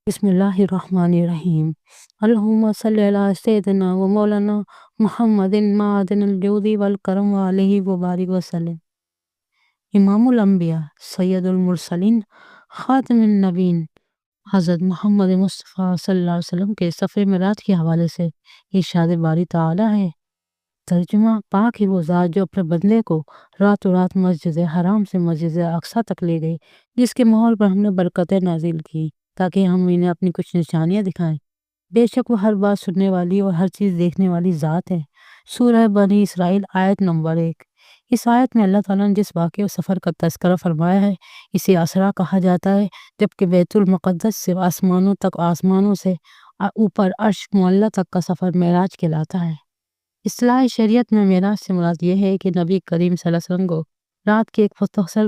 بسم اللہ الرحمن الرحیم۔ اللہم صلی علی سیدنا و مولانا محمد معدن الجود والکرم علیہ وبارک وسلم۔ امام الانبیاء، سید المرسلین، خاتم النبیین حضرت محمد مصطفیٰ صلی اللہ علیہ وسلم کے سفر معراج کے حوالے سے ارشاد باری تعالیٰ ہے۔ ترجمہ: پاک ہی وہ ذات جو اپنے بندے کو راتوں رات مسجد حرام سے مسجد اقصیٰ تک لے گئی، جس کے ماحول پر ہم نے برکتیں نازل کی تاکہ ہم انہیں اپنی کچھ نشانیاں دکھائیں۔ بے شک وہ ہر بات سننے والی اور ہر چیز دیکھنے والی ذات ہے۔ سورہ بنی اسرائیل آیت نمبر 1۔ اس آیت میں اللہ تعالیٰ نے جس واقعے و سفر کا تذکرہ فرمایا ہے، اسے اسرا کہا جاتا ہے، جبکہ بیت المقدس سے آسمانوں سے اوپر عرش معلیٰ تک کا سفر معراج کہلاتا ہے۔ اصطلاح شریعت میں معراج سے مراد یہ ہے کہ نبی کریم صلی اللہ علیہ وسلم کو رات کے ایک مختصر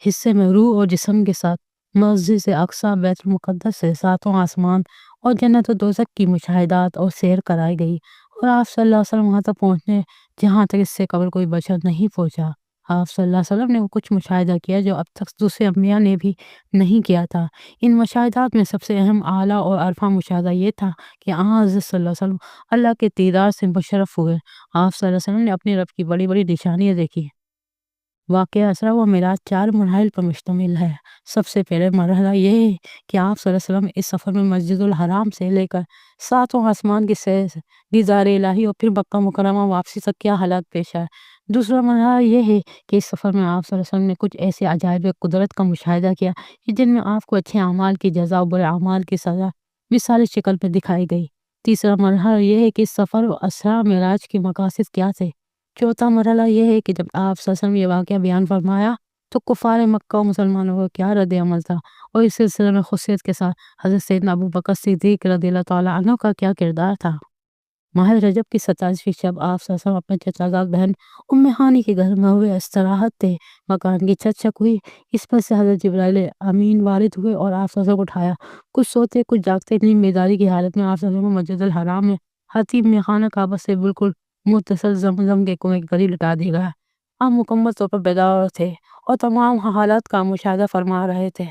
حصے میں روح اور جسم کے ساتھ مسجد اقصیٰ، بیت المقدس سے ساتوں آسمان اور جنت و دوزخ کی مشاہدات اور سیر کرائی گئی، اور آپ صلی اللہ علیہ وسلم وہاں تک پہنچنے جہاں تک اس سے قبل کوئی بشر نہیں پہنچا۔ آپ صلی اللہ علیہ وسلم نے وہ کچھ مشاہدہ کیا جو اب تک دوسرے انبیاء نے بھی نہیں کیا تھا۔ ان مشاہدات میں سب سے اہم، اعلیٰ اور عرفہ مشاہدہ یہ تھا کہ حضرت صلی اللہ علیہ وسلم اللہ کے دیدار سے مشرف ہوئے۔ آپ صلی اللہ علیہ وسلم نے اپنے رب کی بڑی بڑی نشانیاں دیکھی۔ واقعہ اسرا و معراج 4 مراحل پر مشتمل ہے۔ سب سے پہلے مرحلہ یہ ہے کہ آپ صلی اللہ علیہ وسلم اس سفر میں مسجد الحرام سے لے کر ساتوں آسمان کی سیر، دیدار الہی اور پھر مکہ مکرمہ واپسی تک کیا حالات پیش آئے۔ دوسرا مرحلہ یہ ہے کہ اس سفر میں آپ صلی اللہ علیہ وسلم نے کچھ ایسے عجائب قدرت کا مشاہدہ کیا کہ جن میں آپ کو اچھے اعمال کی جزا اور برے اعمال کی سزا مثالی شکل میں دکھائی گئی۔ تیسرا مرحلہ یہ ہے کہ اس سفر و اسرا معراج کے مقاصد کیا تھے۔ چوتھا مرحلہ یہ ہے کہ جب آپ صلی اللہ علیہ وسلم یہ واقعہ بیان فرمایا تو کفار مکہ و مسلمانوں کا کیا رد عمل تھا، اور اس سلسلے میں خصوصیت کے ساتھ حضرت سیدنا ابوبکر صدیق رضی اللہ تعالیٰ عنہ کا کیا کردار تھا۔ ماہ رجب کی 27ویں شب آپ صلی اللہ علیہ وسلم اپنے چچا زاد بہن ام ہانی کے گھر میں ہوئے استراحت تھے۔ مکان کی چھت شک ہوئی، اس پر سے حضرت جبرائیل امین وارد ہوئے اور آپ صلی اللہ علیہ وسلم کو اٹھایا۔ کچھ سوتے کچھ جاگتے نیند بیداری کی حالت میں آپ صلی اللہ علیہ وسلم کو مسجد الحرام میں حتیم میں خانہ کعبہ سے بالکل متصل زمزم کے کنویں کے قریب لٹا دیا گیا۔ آپ مکمل طور پر بیدار تھے اور تمام حالات کا مشاہدہ فرما رہے تھے۔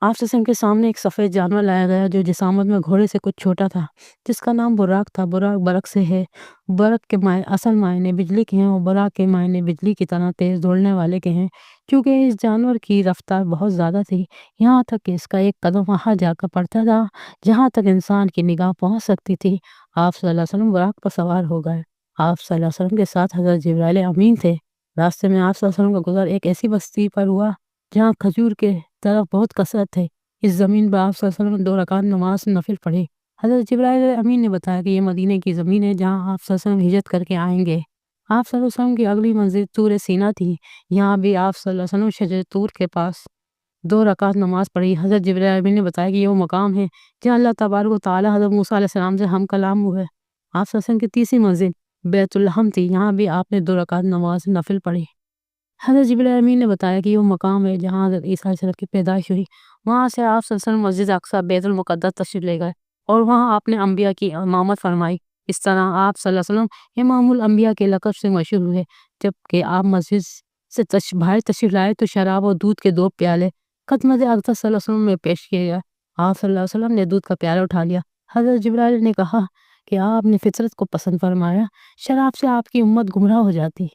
آپ صلی اللہ علیہ وسلم کے سامنے ایک سفید جانور لایا گیا جو جسامت میں گھوڑے سے کچھ چھوٹا تھا، جس کا نام براق تھا۔ براق برق سے ہے۔ برق کے اصل معنی بجلی کے ہیں اور براق کے معنی بجلی کی طرح تیز دوڑنے والے کے ہیں۔ چونکہ اس جانور کی رفتار بہت زیادہ تھی، یہاں تک کہ اس کا ایک قدم وہاں جا کر پڑتا تھا جہاں تک انسان کی نگاہ پہنچ سکتی تھی۔ آپ صلی اللہ علیہ وسلم براق پر سوار ہو گئے۔ آپ صلی اللہ علیہ وسلم کے ساتھ حضرت جبرائیل امین تھے۔ راستے میں آپ صلی اللہ علیہ وسلم کا گزر ایک ایسی بستی پر ہوا جہاں کھجور کے درخت بہت کثرت تھے۔ اس زمین پر آپ صلی اللہ علیہ وسلم نے 2 رکعت نماز نفل پڑھی۔ حضرت جبرائیل امین نے بتایا کہ یہ مدینے کی زمین ہے جہاں آپ صلی اللہ علیہ وسلم ہجرت کر کے آئیں گے۔ آپ صلی اللہ علیہ وسلم کی اگلی منزل طور سینا تھی۔ یہاں بھی آپ صلی اللہ علیہ وسلم شجر طور کے پاس 2 رکعت نماز پڑھی۔ حضرت جبرائیل امین نے بتایا کہ یہ وہ مقام ہے جہاں اللہ تبارک و تعالیٰ حضرت موسیٰ علیہ السلام سے ہم کلام ہوئے۔ آپ صلی اللہ علیہ وسلم کی تیسری منزل بیت اللحم تھی۔ یہاں بھی آپ نے 2 رکعت نماز نفل پڑھی۔ حضرت جبرائیل امین نے بتایا کہ یہ وہ مقام ہے جہاں حضرت عیسیٰ علیہ السلام کی پیدائش ہوئی۔ وہاں سے آپ صلی اللہ علیہ وسلم مسجد اقصیٰ بیت المقدس تشریف لے گئے اور وہاں آپ نے انبیاء کی امامت فرمائی۔ اس طرح آپ صلی اللہ علیہ وسلم امام الانبیاء کے لقب سے مشہور ہوئے۔ جبکہ آپ مسجد سے باہر تشریف لائے تو شراب اور دودھ کے 2 پیالے خدمت اقدس صلی اللہ علیہ وسلم میں پیش کیے گئے۔ آپ صلی اللہ علیہ وسلم نے دودھ کا پیالہ اٹھا لیا۔ حضرت جبرائیل نے کہا کہ آپ نے فطرت کو پسند فرمایا، شراب سے آپ کی امت گمراہ ہو جاتی۔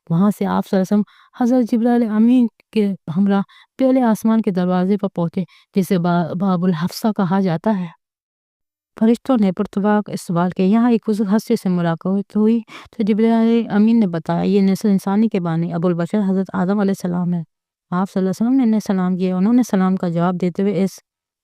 وہاں سے آپ صلی اللہ علیہ وسلم حضرت جبرائیل امین کے ہمراہ پہلے آسمان کے دروازے پر پہنچے جسے باب الحفصہ کہا جاتا ہے۔ فرشتوں نے پرتپاک استقبال کیا۔ یہاں ایک بزرگ ہستی سے ملاقات ہوئی تو جبرائیل امین نے بتایا یہ نسل انسانی کے بانی ابو البشر حضرت آدم علیہ السلام ہے۔ آپ صلی اللہ علیہ وسلم نے انہیں سلام کیا۔ انہوں نے سلام کا جواب دیتے ہوئے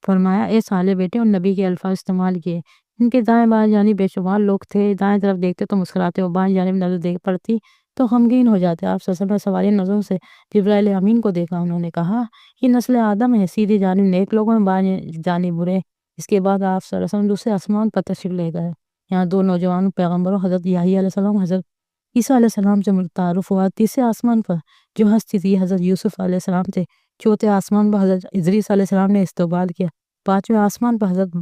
فرمایا، اے صالح بیٹے، اور نبی کے الفاظ استعمال کیے۔ ان کے دائیں بائیں جانب بے شمار لوگ تھے۔ دائیں طرف دیکھتے تو مسکراتے اور بائیں جانب نظر دیکھ پڑتی تو غمگین ہو جاتے۔ آپ صلی اللہ علیہ وسلم نے سواری نظروں سے جبرائیل امین کو دیکھا۔ انہوں نے کہا، یہ نسل آدم ہے، سیدھی جانب نیک لوگوں میں بائیں جانب برے۔ اس کے بعد آپ صلی اللہ علیہ وسلم دوسرے آسمان پر تشریف لے گئے۔ یہاں 2 نوجوان پیغمبروں حضرت یحییٰ علیہ السلام حضرت عیسیٰ علیہ السلام سے تعارف ہوا۔ تیسرے آسمان پر جو ہستی تھی حضرت یوسف علیہ السلام تھے۔ چوتھے آسمان پر حضرت ادریس علیہ السلام نے استقبال کیا۔ 5ویں آسمان پر حضرت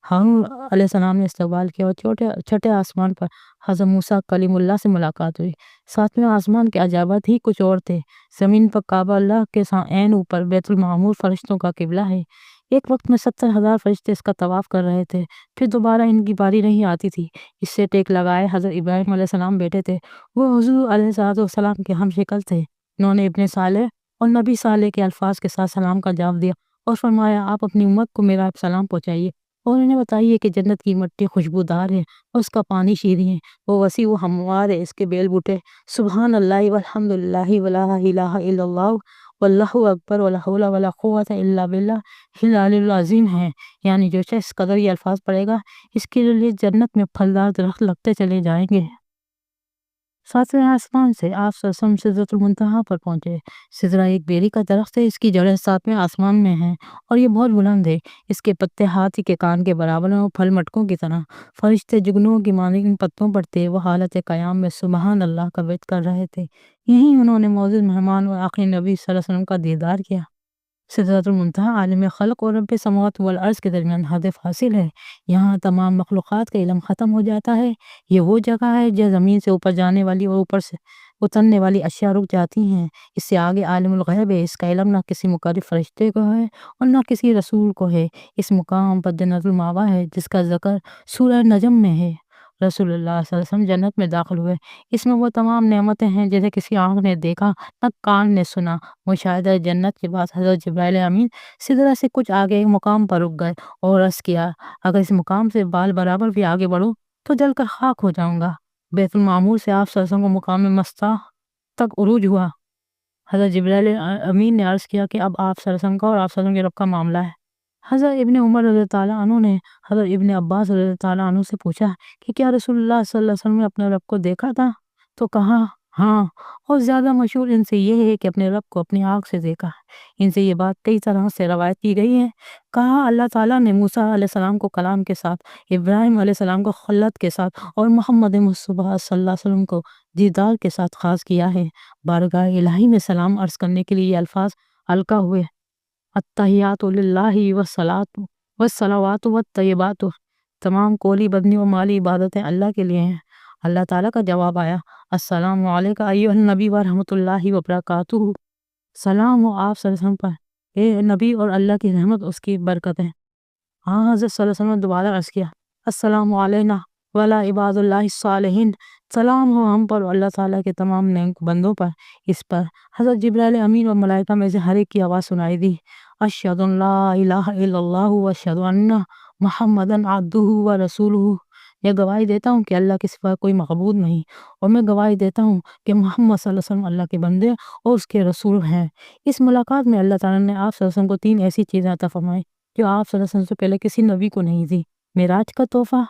ہارون علیہ السلام نے استقبال کیا اور چھٹے آسمان پر حضرت موسیٰ کلیم اللہ سے ملاقات ہوئی۔ 7ویں آسمان کے عجائبات ہی کچھ اور تھے۔ زمین پر کعبہ اللہ کے عین اوپر بیت المعمور فرشتوں کا قبلہ ہے۔ ایک وقت میں 70,000 فرشتے اس کا طواف کر رہے تھے، پھر دوبارہ ان کی باری نہیں آتی تھی۔ اس سے ٹیک لگائے حضرت ابراہیم علیہ السلام بیٹے تھے، وہ حضور علیہ السلام کے ہم شکل تھے۔ انہوں نے ابن صالح اور نبی صالح کے الفاظ کے ساتھ سلام کا جواب دیا اور فرمایا، آپ اپنی امت کو میرا سلام پہنچائیے اور انہیں بتائیے کہ جنت کی مٹی خوشبودار ہے اور اس کا پانی شیریں ہے، وہ وسیع و ہموار ہے، اس کے بیل بوٹے سبحان اللہ والحمد للہ ولا الہ الا اللہ واللہ اکبر ولا حول ولا قوت الا باللہ العلی العظیم ہیں۔ یعنی جو شخص اس قدر یہ الفاظ پڑھے گا، اس کے لیے جنت میں پھلدار درخت لگتے چلے جائیں گے۔ 7ویں آسمان سے آپ صلی اللہ علیہ وسلم سدرۃ المنتہا پر پہنچے۔ سدرہ ایک بیری کا درخت ہے، اس کی جڑیں 7ویں آسمان میں ہیں اور یہ بہت بلند ہے۔ اس کے پتے ہاتھی کے کان کے برابر ہیں اور پھل مٹکوں کی طرح۔ فرشتے جگنوں کی مانند ان پتوں پر تھے، وہ حالت قیام میں سبحان اللہ کا ورد کر رہے تھے۔ یہیں انہوں نے معزز مہمان اور آخری نبی صلی اللہ علیہ وسلم کا دیدار کیا۔ سدرۃ المنتہا عالم خلق اور رب سماوات والارض کے درمیان ہدف حاصل ہے۔ یہاں تمام مخلوقات کا علم ختم ہو جاتا ہے۔ یہ وہ جگہ ہے جہاں زمین سے اوپر جانے والی اور اوپر سے اترنے والی اشیاء رک جاتی ہیں۔ اس سے آگے عالم الغیب ہے، اس کا علم نہ کسی مقرب فرشتے کو ہے اور نہ کسی رسول کو ہے۔ اس مقام پر جنت المأویٰ ہے، جس کا ذکر سورہ نجم میں ہے۔ رسول اللہ صلی اللہ علیہ وسلم جنت میں داخل ہوئے۔ اس میں وہ تمام نعمتیں ہیں جنہیں کسی آنکھ نے دیکھا نہ کان نے سنا۔ مشاہدہ جنت کے بعد حضرت جبرائیل امین سدرہ سے کچھ آگے ایک مقام پر رک گئے اور عرض کیا، اگر اس مقام سے بال برابر بھی آگے بڑھو تو جل کر خاک ہو جاؤں گا۔ بیت المعمور سے آپ صلی اللہ علیہ وسلم کو مقام مستح تک عروج ہوا۔ حضرت جبرائیل امین نے عرض کیا کہ اب آپ صلی اللہ علیہ وسلم کا اور آپ صلی اللہ علیہ وسلم کے رب کا معاملہ ہے۔ حضرت ابن عمر رضی اللہ تعالیٰ عنہ نے حضرت ابن عباس رضی اللہ تعالیٰ عنہ سے پوچھا کہ کیا رسول اللہ صلی اللہ علیہ وسلم نے اپنے رب کو دیکھا تھا؟ تو کہا ہاں، اور زیادہ مشہور ان سے یہ ہے کہ اپنے رب کو اپنی آنکھ سے دیکھا۔ ان سے یہ بات کئی طرح سے روایت کی گئی ہے۔ کہا اللہ تعالیٰ نے موسیٰ علیہ السلام کو کلام کے ساتھ، ابراہیم علیہ السلام کو خلت کے ساتھ اور محمد مصطفیٰ صلی اللہ علیہ وسلم کو دیدار کے ساتھ خاص کیا ہے۔ بارگاہ الہی میں سلام عرض کرنے کے لیے یہ الفاظ القا ہوئے، التحیات للہ والصلوات والطیبات، تمام قولی بدنی و مالی عبادتیں اللہ کے لیے ہیں۔ اللہ تعالیٰ کا جواب آیا، السلام علیکہ ایھا النبی ورحمۃ اللہ وبرکاتہ، سلام ہو آپ صلی اللہ علیہ وسلم پر، اے نبی، اور اللہ کی رحمت اس کی برکتیں۔ ہاں، حضرت صلی اللہ علیہ وسلم نے دوبارہ عرض کیا، السلام علینا وعلی عباد اللہ الصالحین، سلام ہو ہم پر اور اللہ تعالیٰ کے تمام نیک بندوں پر۔ اس پر حضرت جبرائیل امین اور ملائکہ میں سے ہر ایک کی آواز سنائی دی، اشہد ان لا الہ الا اللہ واشہد ان محمدً عبدہ ورسولہ، میں گواہی دیتا ہوں کہ اللہ کے سوا کوئی معبود نہیں، اور میں گواہی دیتا ہوں کہ محمد صلی اللہ علیہ وسلم اللہ کے بندے اور اس کے رسول ہیں۔ اس ملاقات میں اللہ تعالیٰ نے آپ صلی اللہ علیہ وسلم کو 3 ایسی چیزیں عطا فرمائیں جو آپ صلی اللہ علیہ وسلم سے پہلے کسی نبی کو نہیں دی۔ معراج کا تحفہ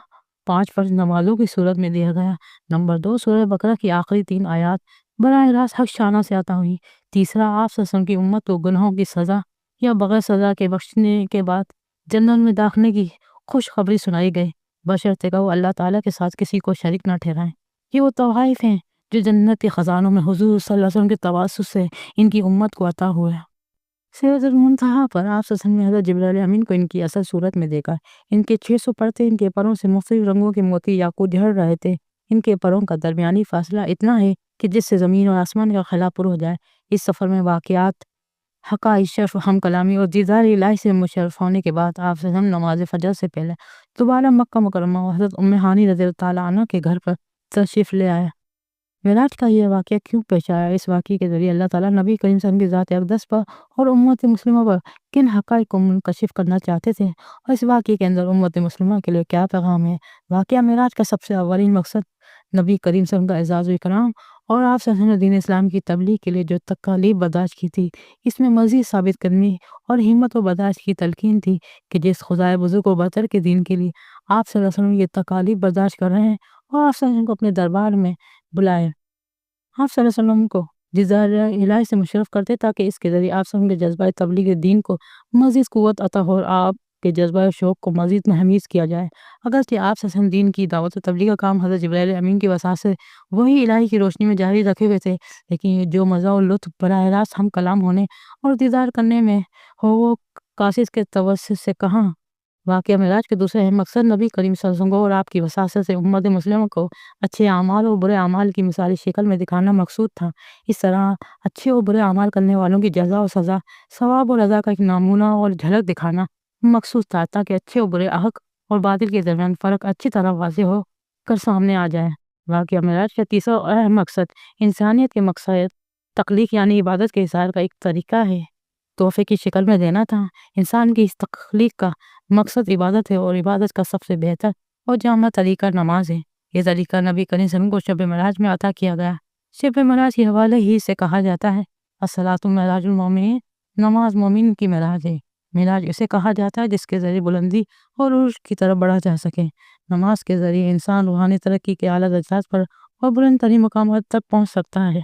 5 فرض نمازوں کی صورت میں دیا گیا۔ نمبر 2، سورہ بقرہ کی آخری 3 آیات براہ راست حق شانہ سے عطا ہوئی۔ تیسرا، آپ صلی اللہ علیہ وسلم کی امت کو گناہوں کی سزا یا بغیر سزا کے بخشنے کے بعد جنت میں داخلے کی خوشخبری سنائی گئی، بشرطے کہ وہ اللہ تعالیٰ کے ساتھ کسی کو شریک نہ ٹھہرائیں۔ یہ وہ تحائف ہیں جو جنت کے خزانوں میں حضور صلی اللہ علیہ وسلم کے توسط سے ان کی امت کو عطا ہوئے۔ سدرۃ المنتہا پر آپ صلی اللہ علیہ وسلم نے حضرت جبرائیل امین کو ان کی اصل صورت میں دیکھا۔ ان کے 600 پر تھے، ان کے پروں سے مختلف رنگوں کے موتی یاقوت جھڑ رہے تھے۔ ان کے پروں کا درمیانی فاصلہ اتنا ہے کہ جس سے زمین اور آسمان کا خلا پر ہو جائے۔ اس سفر میں واقعات، حقائق، شرف، ہم کلامی اور دیدار الہی سے مشرف ہونے کے بعد آپ صلی اللہ علیہ وسلم نماز فجر سے پہلے دوبارہ مکہ مکرمہ و حضرت ام ہانی رضی اللہ تعالیٰ عنہ کے گھر پر تشریف لے آیا۔ معراج کا یہ واقعہ کیوں پیش آیا؟ اس واقعے کے ذریعے اللہ تعالیٰ نبی کریم صلی اللہ علیہ وسلم کی ذات اقدس پر اور امت مسلمہ پر کن حقائق کو منکشف کرنا چاہتے تھے، اور اس واقعے کے اندر امت مسلمہ کے لیے کیا پیغام ہے۔ واقعہ معراج کا سب سے اولین مقصد نبی کریم صلی اللہ علیہ وسلم کا اعزاز و اکرام اور آپ صلی اللہ علیہ وسلم نے دین اسلام کی تبلیغ کے لیے جو تکالیف برداشت کی تھی، اس میں مزید ثابت قدمی اور ہمت و برداشت کی تلقین تھی کہ جس خدائے بزرگ و برتر کے دین کے لیے آپ صلی اللہ علیہ وسلم یہ تکالیف برداشت کر رہے ہیں، اور آپ صلی اللہ علیہ وسلم کو اپنے دربار میں بلائے، آپ صلی اللہ علیہ وسلم کو دیدار الہی سے مشرف کرتے تاکہ اس کے ذریعے آپ صلی اللہ علیہ وسلم کے جذبہ تبلیغ دین کو مزید قوت عطا ہو اور آپ کے جذبہ شوق کو مزید مہمیز کیا جائے۔ اگرچہ آپ صلی اللہ علیہ وسلم دین کی دعوت و تبلیغ کا کام حضرت جبرائیل امین کی وساطت سے وہی الہی کی روشنی میں جاری رکھے ہوئے تھے، لیکن جو مزہ و لطف براہ راست ہم کلام ہونے اور دیدار کرنے میں ہو، وہ کاشف کے توسط سے کہاں۔ واقعہ معراج کے دوسرے اہم مقصد نبی کریم صلی اللہ علیہ وسلم کو اور آپ کی وساطت سے امت مسلمہ کو اچھے اعمال اور برے اعمال کی مثالی شکل میں دکھانا مقصود تھا۔ اس طرح اچھے اور برے اعمال کرنے والوں کی جزا و سزا، ثواب اور رضا کا ایک نمونہ اور جھلک دکھانا مخصوص تھا تاکہ اچھے و برے، حق اور باطل کے درمیان فرق اچھی طرح واضح ہو کر سامنے آ جائے۔ واقعہ معراج کا تیسرا اہم مقصد انسانیت کے مقصد تخلیق یعنی عبادت کے اظہار کا ایک طریقہ ہے، تحفے کی شکل میں دینا تھا۔ انسان کی اس تخلیق کا مقصد عبادت ہے اور عبادت کا سب سے بہتر اور جامع طریقہ نماز ہے۔ یہ طریقہ نبی کریم صلی اللہ علیہ وسلم کو شب معراج میں عطا کیا گیا۔ شب معراج کے حوالے ہی سے کہا جاتا ہے الصلاۃ معراج المومنین، نماز مومن کی معراج ہے۔ معراج اسے کہا جاتا ہے جس کے ذریعے بلندی اور عروج کی طرف بڑھا جا سکے۔ نماز کے ذریعے انسان روحانی ترقی کے اعلیٰ درجات پر اور بلند ترین مقامات تک پہنچ سکتا ہے۔